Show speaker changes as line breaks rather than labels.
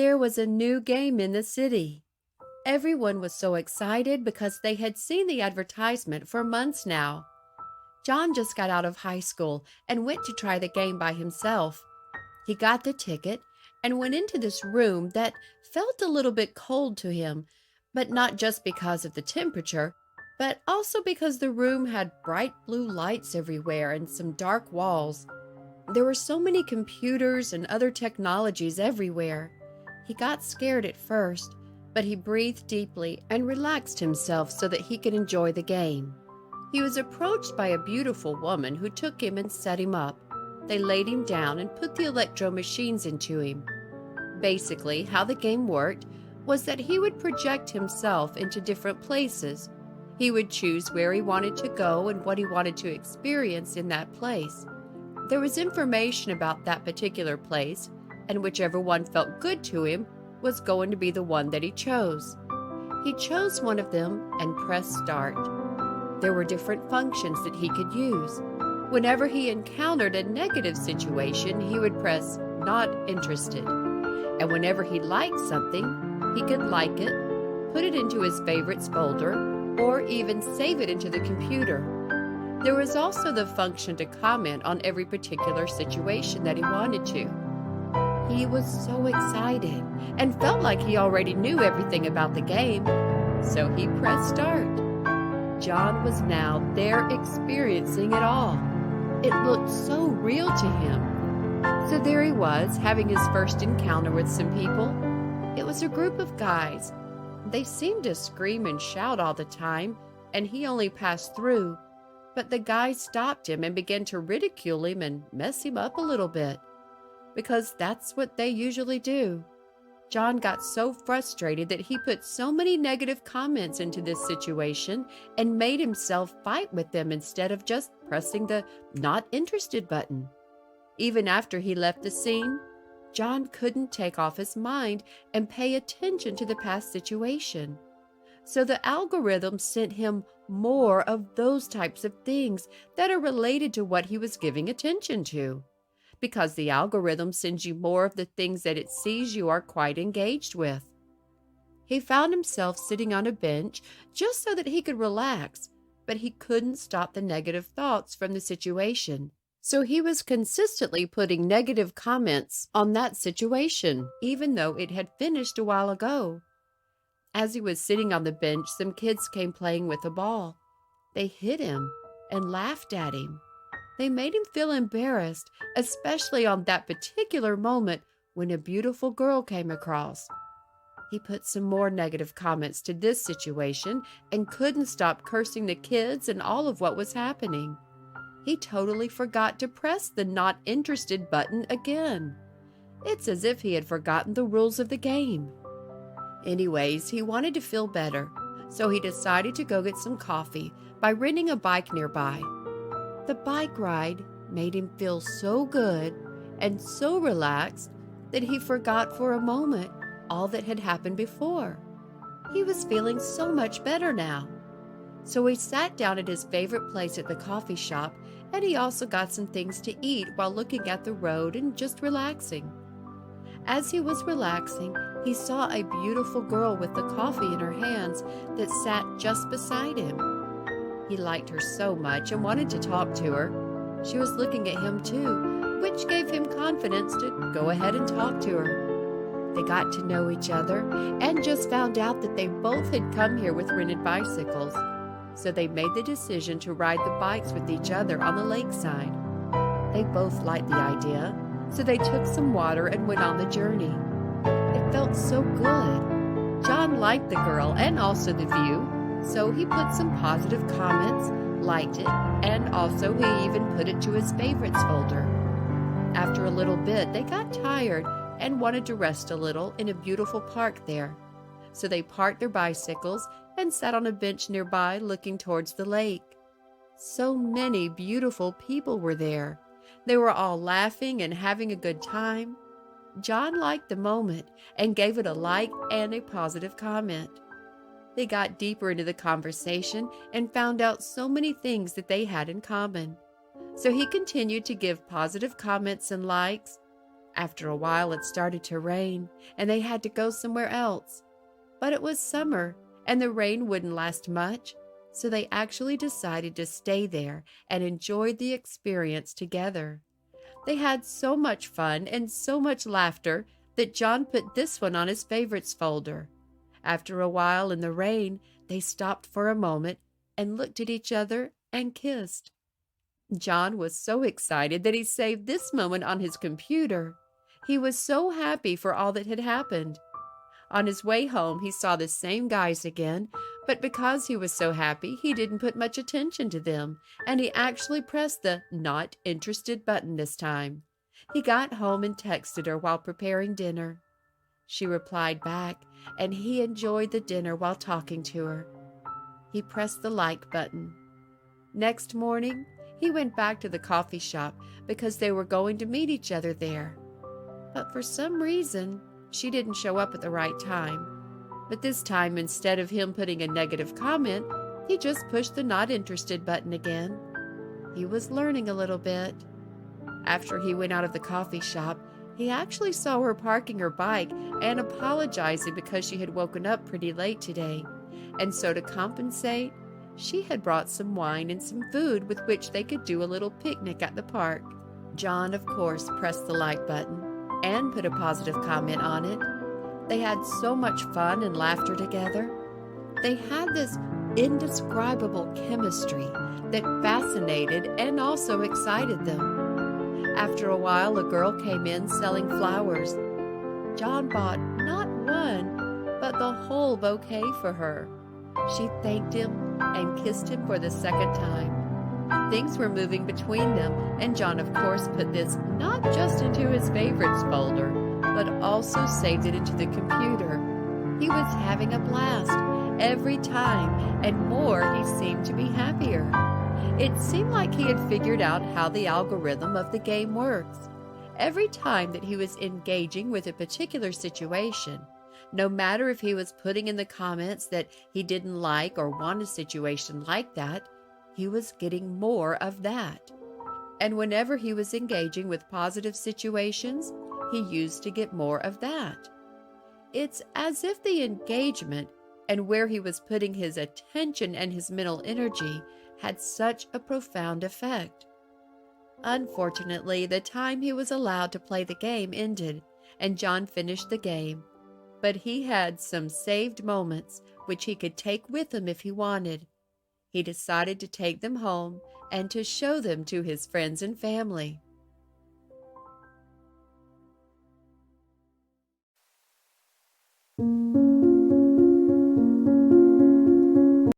there was a new game in the city. Everyone was so excited because they had seen the advertisement for months now. John just got out of high school and went to try the game by himself. He got the ticket and went into this room that felt a little bit cold to him, but not just because of the temperature, but also because the room had bright blue lights everywhere and some dark walls. There were so many computers and other technologies everywhere. He got scared at first, but he breathed deeply and relaxed himself so that he could enjoy the game. He was approached by a beautiful woman who took him and set him up. They laid him down and put the electro machines into him. Basically, how the game worked was that he would project himself into different places. He would choose where he wanted to go and what he wanted to experience in that place. There was information about that particular place, and whichever one felt good to him was going to be the one that he chose. He chose one of them and pressed start. There were different functions that he could use. Whenever he encountered a negative situation, he would press not interested. And whenever he liked something, he could like it, put it into his favorites folder, or even save it into the computer. There was also the function to comment on every particular situation that he wanted to. He was so excited and felt like he already knew everything about the game, so he pressed start. John was now there experiencing it all. It looked so real to him. So there he was, having his first encounter with some people. It was a group of guys. They seemed to scream and shout all the time, and he only passed through. But the guys stopped him and began to ridicule him and mess him up a little bit, because that's what they usually do. John got so frustrated that he put so many negative comments into this situation and made himself fight with them instead of just pressing the not interested button. Even after he left the scene, John couldn't take off his mind and pay attention to the past situation. So the algorithm sent him more of those types of things that are related to what he was giving attention to, because the algorithm sends you more of the things that it sees you are quite engaged with. He found himself sitting on a bench just so that he could relax, but he couldn't stop the negative thoughts from the situation. So he was consistently putting negative comments on that situation, even though it had finished a while ago. As he was sitting on the bench, some kids came playing with a ball. They hit him and laughed at him. They made him feel embarrassed, especially on that particular moment when a beautiful girl came across. He put some more negative comments to this situation and couldn't stop cursing the kids and all of what was happening. He totally forgot to press the not interested button again. It's as if he had forgotten the rules of the game. Anyways, he wanted to feel better, so he decided to go get some coffee by renting a bike nearby. The bike ride made him feel so good and so relaxed that he forgot for a moment all that had happened before. He was feeling so much better now. So he sat down at his favorite place at the coffee shop, and he also got some things to eat while looking at the road and just relaxing. As he was relaxing, he saw a beautiful girl with the coffee in her hands that sat just beside him. He liked her so much and wanted to talk to her. She was looking at him too, which gave him confidence to go ahead and talk to her. They got to know each other and just found out that they both had come here with rented bicycles. So they made the decision to ride the bikes with each other on the lakeside. They both liked the idea, so they took some water and went on the journey. It felt so good. John liked the girl and also the view, so he put some positive comments, liked it, and also he even put it to his favorites folder. After a little bit, they got tired and wanted to rest a little in a beautiful park there. So they parked their bicycles and sat on a bench nearby looking towards the lake. So many beautiful people were there. They were all laughing and having a good time. John liked the moment and gave it a like and a positive comment. They got deeper into the conversation and found out so many things that they had in common. So he continued to give positive comments and likes. After a while, it started to rain, and they had to go somewhere else. But it was summer, and the rain wouldn't last much, so they actually decided to stay there and enjoyed the experience together. They had so much fun and so much laughter that John put this one on his favorites folder. After a while in the rain, they stopped for a moment and looked at each other and kissed. John was so excited that he saved this moment on his computer. He was so happy for all that had happened. On his way home, he saw the same guys again, but because he was so happy, he didn't put much attention to them, and he actually pressed the "not interested" button this time. He got home and texted her while preparing dinner. She replied back, and he enjoyed the dinner while talking to her. He pressed the like button. Next morning, he went back to the coffee shop because they were going to meet each other there. But for some reason, she didn't show up at the right time. But this time, instead of him putting a negative comment, he just pushed the not interested button again. He was learning a little bit. After he went out of the coffee shop, he actually saw her parking her bike and apologizing because she had woken up pretty late today. And so to compensate, she had brought some wine and some food with which they could do a little picnic at the park. John, of course, pressed the like button and put a positive comment on it. They had so much fun and laughter together. They had this indescribable chemistry that fascinated and also excited them. After a while, a girl came in selling flowers. John bought not one, but the whole bouquet for her. She thanked him and kissed him for the second time. Things were moving between them, and John, of course, put this not just into his favorites folder, but also saved it into the computer. He was having a blast every time, and more, he seemed to be happier. It seemed like he had figured out how the algorithm of the game works. Every time that he was engaging with a particular situation, no matter if he was putting in the comments that he didn't like or want a situation like that, he was getting more of that. And whenever he was engaging with positive situations, he used to get more of that. It's as if the engagement and where he was putting his attention and his mental energy had such a profound effect. Unfortunately, the time he was allowed to play the game ended, and John finished the game. But he had some saved moments which he could take with him if he wanted. He decided to take them home and to show them to his friends and family.